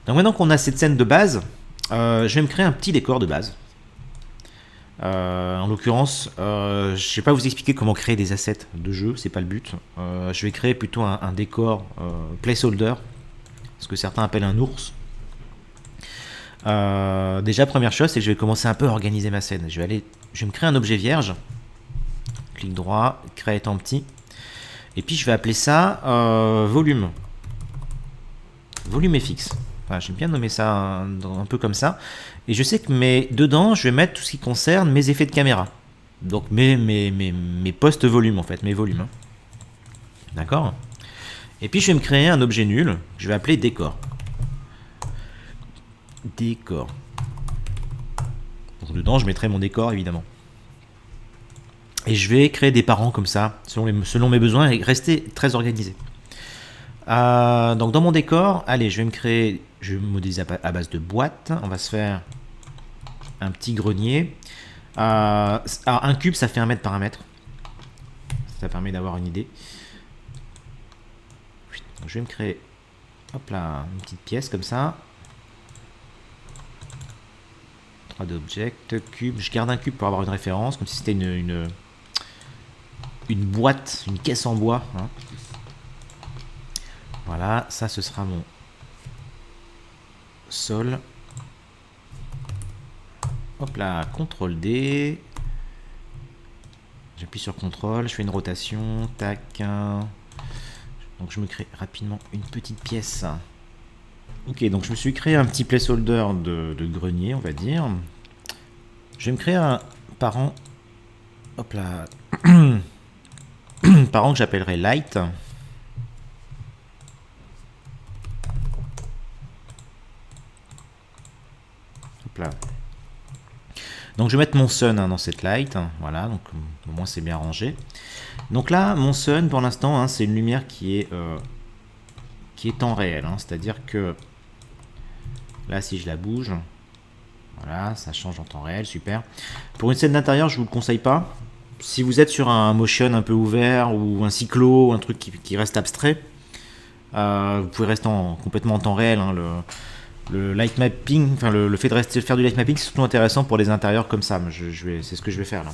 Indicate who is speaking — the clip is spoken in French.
Speaker 1: Donc maintenant qu'on a cette scène de base, je vais me créer un petit décor de base. En l'occurrence, je ne vais pas vous expliquer comment créer des assets de jeu, c'est pas le but. Je vais créer plutôt un décor placeholder, ce que certains appellent un ours. Déjà, première chose, c'est que je vais commencer un peu à organiser ma scène. Je vais me créer un objet vierge. Clic droit, créer en petit. Et puis je vais appeler ça volume. Volume FX. Enfin, j'aime bien nommer ça un peu comme ça. Et je sais que dedans, je vais mettre tout ce qui concerne mes effets de caméra. Donc mes post-volumes en fait, mes volumes. D'accord. Et puis je vais me créer un objet nul que je vais appeler décor. Décor. Donc dedans, je mettrai mon décor évidemment. Et je vais créer des parents comme ça, selon mes besoins, et rester très organisé. Donc dans mon décor, allez, je vais me modéliser à base de boîte. On va se faire un petit grenier. Alors un cube, ça fait 1 mètre par 1 mètre. Ça permet d'avoir une idée. Donc, je vais me créer, hop là, une petite pièce comme ça. 3D Object, cube. Je garde un cube pour avoir une référence, comme si c'était une boîte, une caisse en bois. Hein. Voilà, ça ce sera mon sol. Hop là, CTRL D. J'appuie sur CTRL, je fais une rotation, tac. Donc je me crée rapidement une petite pièce. Ok, donc je me suis créé un petit placeholder de grenier, on va dire. Je vais me créer un parent. Hop là. Parent que j'appellerai light. Hop là. Donc je vais mettre mon sun dans cette light. Voilà, donc au moins c'est bien rangé. Donc là, mon sun pour l'instant, c'est une lumière qui est temps réel. C'est-à-dire que là, si je la bouge, voilà, ça change en temps réel, super. Pour une scène d'intérieur, je vous le conseille pas. Si vous êtes sur un motion un peu ouvert ou un cyclo, un truc qui reste abstrait, vous pouvez rester complètement en temps réel. Le light mapping, enfin le fait de faire du light mapping, c'est surtout intéressant pour les intérieurs comme ça. C'est ce que je vais faire là.